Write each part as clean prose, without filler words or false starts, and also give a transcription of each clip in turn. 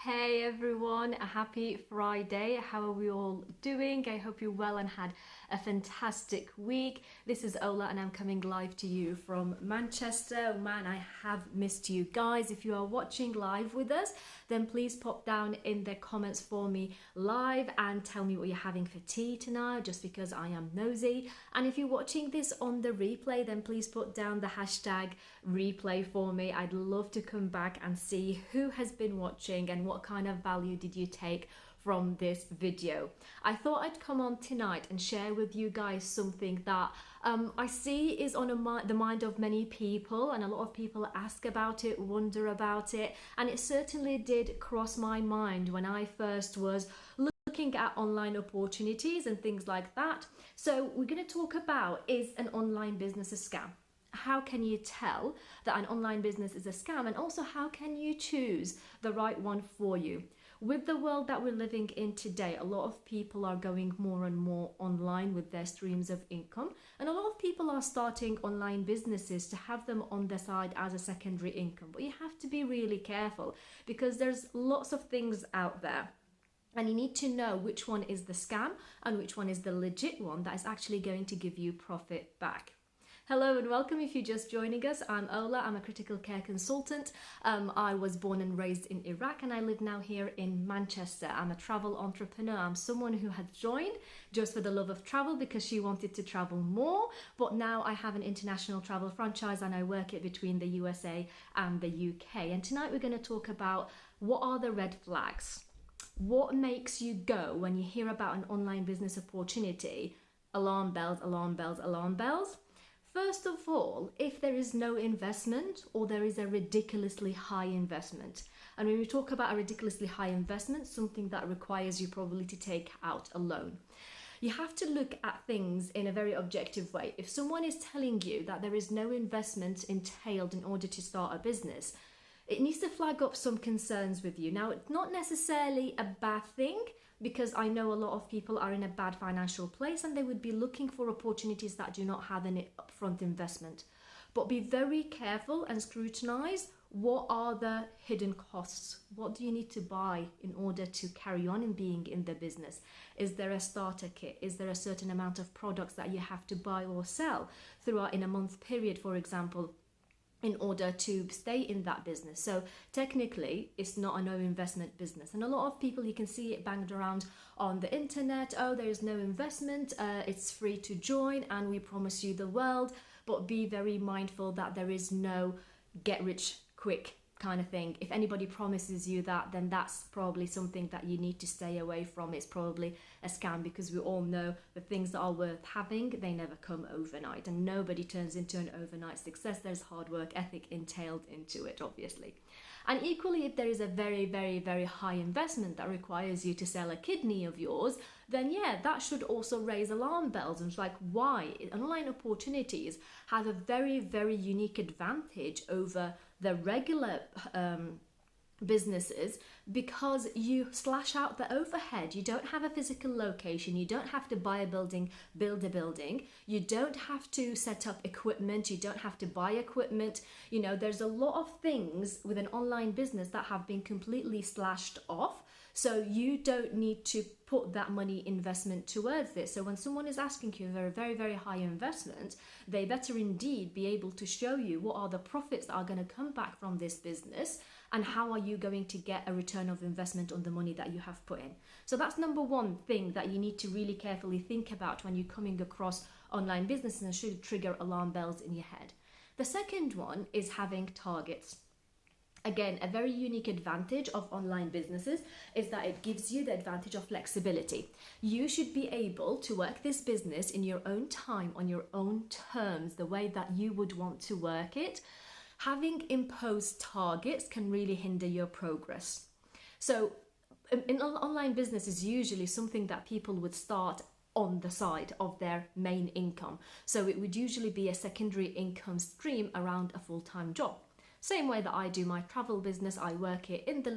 Hey everyone, a happy Friday. How are we all doing? I hope you're well and had a fantastic week. This is Ola and I'm coming live to you from Manchester. Oh man, I have missed you guys. If you are watching live with us, then please pop down in the comments for me live and tell me what you're having for tea tonight, just because I am nosy. And if you're watching this on the replay, then please put down the hashtag replay for me. I'd love to come back and see who has been watching and what kind of value did you take from this video. I thought I'd come on tonight and share with you guys something that I see is on the mind of many people, and a lot of people ask about it, wonder about it, and it certainly did cross my mind when I first was looking at online opportunities and things like that. So we're going to talk about, is an online business a scam? How can you tell that an online business is a scam, and also how can you choose the right one for you? With the world that we're living in today, a lot of people are going more and more online with their streams of income, and a lot of people are starting online businesses to have them on the side as a secondary income. But you have to be really careful because there's lots of things out there. And you need to know which one is the scam and which one is the legit one that is actually going to give you profit back. Hello and welcome if you're just joining us. I'm Ola, I'm a critical care consultant. I was born and raised in Iraq and I live now here in Manchester. I'm a travel entrepreneur. I'm someone who had joined just for the love of travel because she wanted to travel more. But now I have an international travel franchise and I work it between the USA and the UK. And tonight we're going to talk about what are the red flags. What makes you go when you hear about an online business opportunity? Alarm bells, alarm bells, alarm bells. First of all, if there is no investment or there is a ridiculously high investment. And when we talk about a ridiculously high investment, something that requires you probably to take out a loan. You have to look at things in a very objective way. If someone is telling you that there is no investment entailed in order to start a business, it needs to flag up some concerns with you. Now, it's not necessarily a bad thing, because I know a lot of people are in a bad financial place and they would be looking for opportunities that do not have any upfront investment. But be very careful and scrutinize what are the hidden costs. What do you need to buy in order to carry on in being in the business? Is there a starter kit? Is there a certain amount of products that you have to buy or sell throughout in a month period, for example, in order to stay in that business? So technically it's not a no investment business, and a lot of people, you can see it banged around on the internet. Oh, there is no investment, it's free to join and we promise you the world. But be very mindful that there is no get rich quick kind of thing. If anybody promises you that, then that's probably something that you need to stay away from. It's probably a scam, because we all know the things that are worth having, they never come overnight, and nobody turns into an overnight success. There's hard work ethic entailed into it, obviously. And equally, if there is a very, very, very high investment that requires you to sell a kidney of yours, then yeah, that should also raise alarm bells. And it's like, why? Online opportunities have a very, very unique advantage over the regular businesses, because you slash out the overhead. You don't have a physical location, you don't have to buy a building, build a building, you don't have to set up equipment, you don't have to buy equipment. You know, there's a lot of things with an online business that have been completely slashed off. So you don't need to put that money investment towards this. So when someone is asking you for a very, very high investment, they better indeed be able to show you what are the profits that are going to come back from this business, and how are you going to get a return of investment on the money that you have put in. So that's number one thing that you need to really carefully think about when you're coming across online businesses, and should trigger alarm bells in your head. The second one is having targets. Again, a very unique advantage of online businesses is that it gives you the advantage of flexibility. You should be able to work this business in your own time, on your own terms, the way that you would want to work it. Having imposed targets can really hinder your progress. So in online business is usually something that people would start on the side of their main income. So it would usually be a secondary income stream around a full-time job. Same way that I do my travel business, I work it in the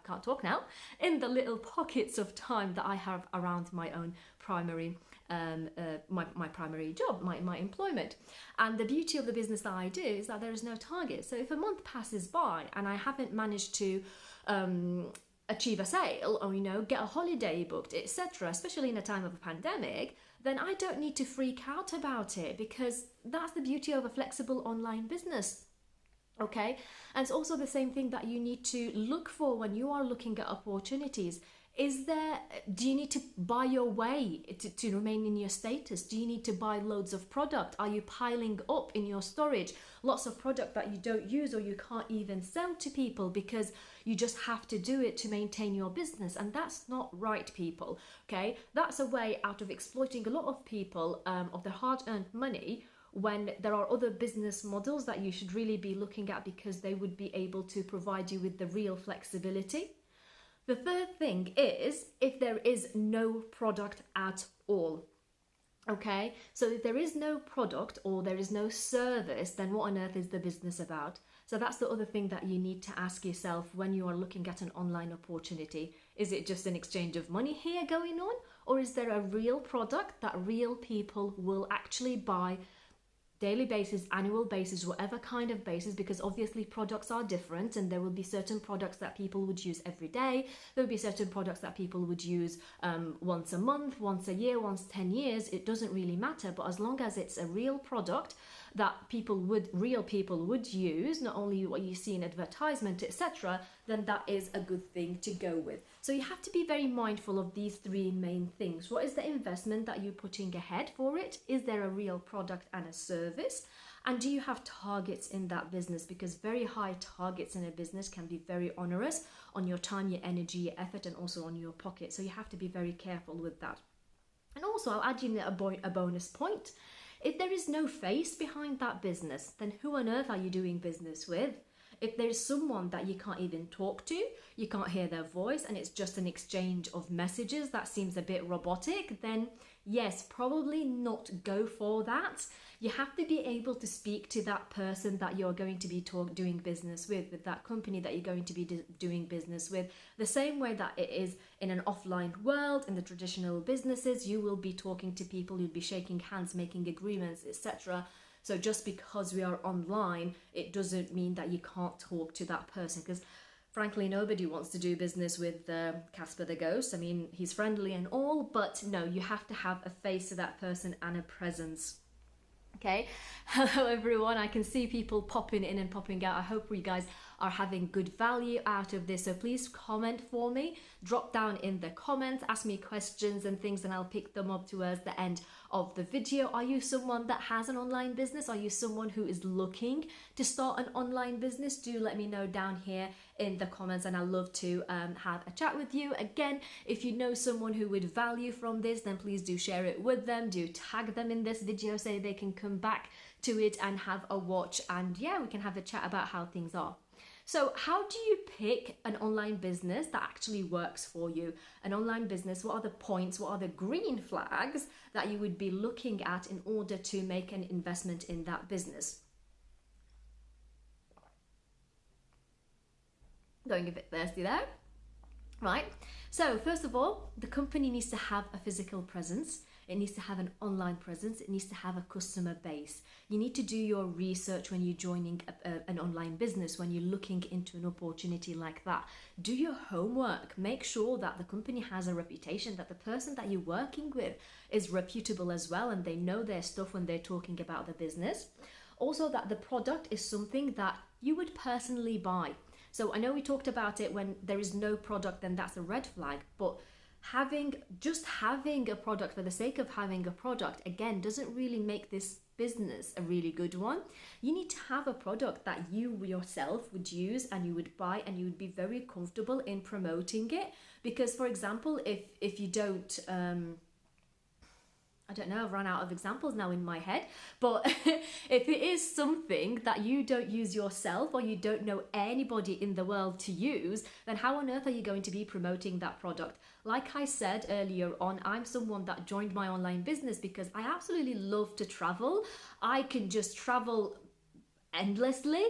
can't talk now, in the little pockets of time that I have around my own primary my primary job, my employment. And the beauty of the business that I do is that there is no target. So if a month passes by and I haven't managed to achieve a sale, or get a holiday booked, etc., especially in a time of a pandemic, then I don't need to freak out about it, because that's the beauty of a flexible online business. Okay, and it's also the same thing that you need to look for when you are looking at opportunities. Do you need to buy your way to remain in your status? Do you need to buy loads of product? Are you piling up in your storage lots of product that you don't use or you can't even sell to people because you just have to do it to maintain your business? And that's not right, people. Okay, that's a way out of exploiting a lot of people of their hard-earned money, when there are other business models that you should really be looking at, because they would be able to provide you with the real flexibility. The third thing is if there is no product at all. Okay, so if there is no product or there is no service, then what on earth is the business about? So that's the other thing that you need to ask yourself when you are looking at an online opportunity. Is it just an exchange of money here going on? Or is there a real product that real people will actually buy daily basis, annual basis, whatever kind of basis? Because obviously products are different, and there will be certain products that people would use every day. There will be certain products that people would use once a month, once a year, once 10 years. It doesn't really matter, but as long as it's a real product that real people would use, not only what you see in advertisement, etc., then that is a good thing to go with. So you have to be very mindful of these three main things. What is the investment that you're putting ahead for it? Is there a real product and a service? And do you have targets in that business? Because very high targets in a business can be very onerous on your time, your energy, your effort, and also on your pocket. So you have to be very careful with that. And also, I'll add in a bonus point. If there is no face behind that business, then who on earth are you doing business with? If there's someone that you can't even talk to, you can't hear their voice, and it's just an exchange of messages that seems a bit robotic, then yes, probably not go for that. You have to be able to speak to that person that you're going to be doing business with that company that you're going to be doing business with. The same way that it is in an offline world, in the traditional businesses, you will be talking to people, you'll be shaking hands, making agreements, etc. So just because we are online, it doesn't mean that you can't talk to that person, because frankly, nobody wants to do business with Casper the Ghost. I mean, he's friendly and all, but no, you have to have a face to that person and a presence. Okay, hello everyone. I can see people popping in and popping out. I hope you guys are having good value out of this. So please comment for me, drop down in the comments, ask me questions and things, and I'll pick them up towards the end of the video. Are you someone that has an online business? Are you someone who is looking to start an online business? Do let me know down here in the comments, and I'd love to have a chat with you. Again, if you know someone who would value from this, then please do share it with them. Do tag them in this video so they can come back to it and have a watch, and yeah, we can have a chat about how things are. So how do you pick an online business that actually works for you? An online business, what are the points, what are the green flags that you would be looking at in order to make an investment in that business? Going a bit thirsty there, right? So first of all, the company needs to have a physical presence. It needs to have an online presence. It needs to have a customer base. You need to do your research when you're joining an online business, when you're looking into an opportunity like that. Do your homework. Make sure that the company has a reputation, that the person that you're working with is reputable as well, and they know their stuff when they're talking about the business. Also, that the product is something that you would personally buy. So I know we talked about it, when there is no product, then that's a red flag, but just having a product for the sake of having a product, again, doesn't really make this business a really good one. You need to have a product that you yourself would use and you would buy, and you would be very comfortable in promoting it. Because, for example, if you don't, I don't know, I've run out of examples now in my head, but if it is something that you don't use yourself, or you don't know anybody in the world to use, then how on earth are you going to be promoting that product? Like I said earlier on, I'm someone that joined my online business because I absolutely love to travel. I can just travel endlessly.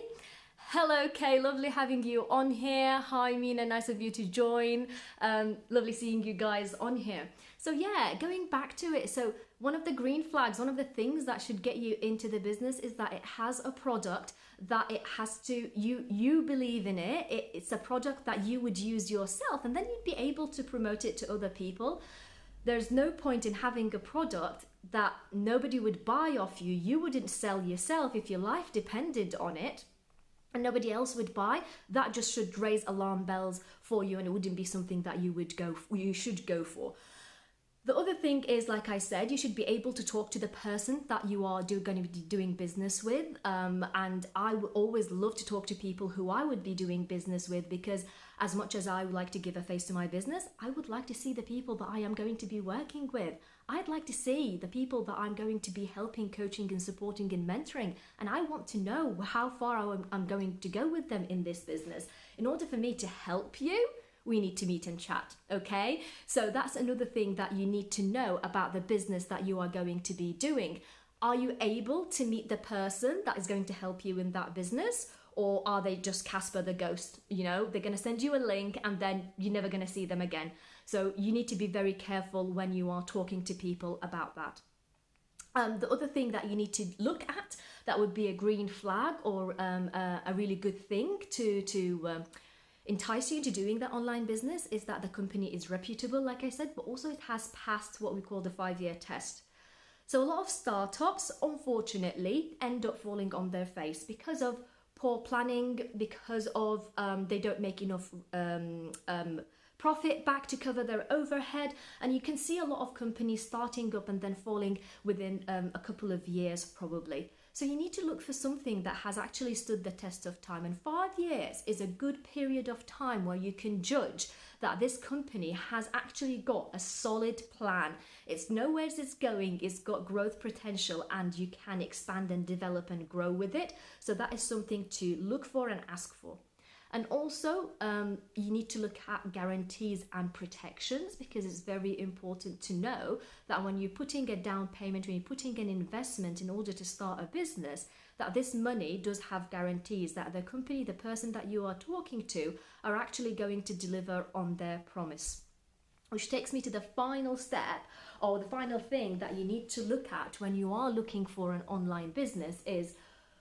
Hello Kay, lovely having you on here. Hi Mina, nice of you to join. Lovely seeing you guys on here. So yeah, going back to it. So one of the green flags, one of the things that should get you into the business is that it has a product that it has to, you believe in it. It's a product that you would use yourself, and then you'd be able to promote it to other people. There's no point in having a product that nobody would buy off you. You wouldn't sell yourself if your life depended on it, and nobody else would buy. That just should raise alarm bells for you, and it wouldn't be something that you should go for. The other thing is, like I said, you should be able to talk to the person that you are going to be doing business with. And I would always love to talk to people who I would be doing business with, because as much as I would like to give a face to my business, I would like to see the people that I am going to be working with. I'd like to see the people that I'm going to be helping, coaching and supporting and mentoring. And I want to know how far I'm going to go with them in this business. In order for me to help you, we need to meet and chat, okay? So that's another thing that you need to know about the business that you are going to be doing. Are you able to meet the person that is going to help you in that business? Or are they just Casper the ghost? You know, they're going to send you a link and then you're never going to see them again. So you need to be very careful when you are talking to people about that. The other thing that you need to look at that would be a green flag, or a really good thing to entice you into doing that online business, is that the company is reputable, like I said, but also it has passed what we call the 5-year test. So a lot of startups, unfortunately, end up falling on their face because of poor planning, because of they don't make enough profit back to cover their overhead. And you can see a lot of companies starting up and then falling within a couple of years probably. So you need to look for something that has actually stood the test of time. And 5 years is a good period of time where you can judge that this company has actually got a solid plan. It's nowhere it's going, it's got growth potential, and you can expand and develop and grow with it. So that is something to look for and ask for. And also, you need to look at guarantees and protections, because it's very important to know that when you're putting a down payment, when you're putting an investment in order to start a business, that this money does have guarantees that the company, the person that you are talking to, are actually going to deliver on their promise. Which takes me to the final step, or the final thing that you need to look at when you are looking for an online business is,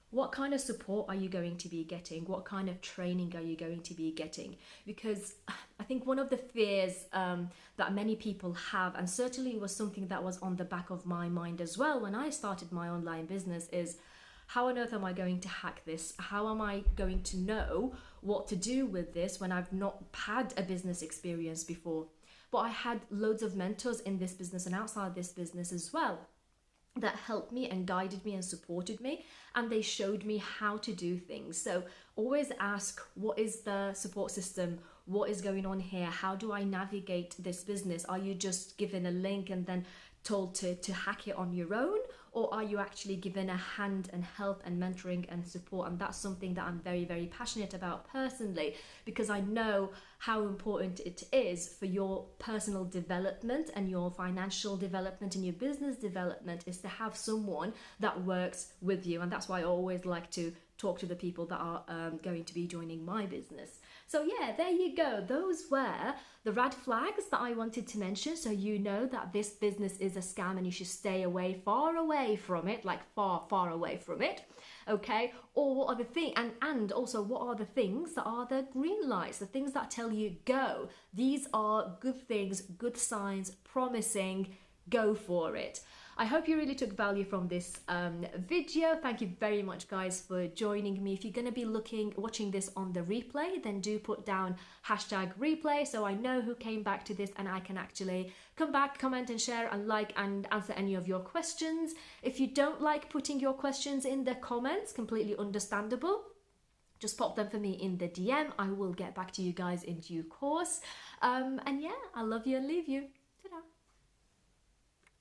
what kind of support are you going to be getting? What kind of training are you going to be getting? Because I think one of the fears that many people have, and certainly was something that was on the back of my mind as well when I started my online business, is how on earth am I going to hack this? How am I going to know what to do with this when I've not had a business experience before? But I had loads of mentors in this business and outside this business as well, that helped me and guided me and supported me, and they showed me how to do things. So always ask, what is the support system? What is going on here? How do I navigate this business? Are you just given a link and then told to hack it on your own? Or are you actually given a hand and help and mentoring and support? And that's something that I'm very, very passionate about personally, because I know how important it is for your personal development and your financial development and your business development, is to have someone that works with you. And that's why I always like to talk to the people that are going to be joining my business. So yeah, there you go. Those were the red flags that I wanted to mention, so you know that this business is a scam and you should stay away, far away from it, like far, far away from it. Okay, or what are the things, and also what are the things that are the green lights, the things that tell you go. These are good things, good signs, promising, go for it. I hope you really took value from this video. Thank you very much, guys, for joining me. If you're going to be watching this on the replay, then do put down #replay so I know who came back to this, and I can actually come back, comment and share and like and answer any of your questions. If you don't like putting your questions in the comments, completely understandable. Just pop them for me in the DM. I will get back to you guys in due course. And yeah, I love you and leave you. Ta-da.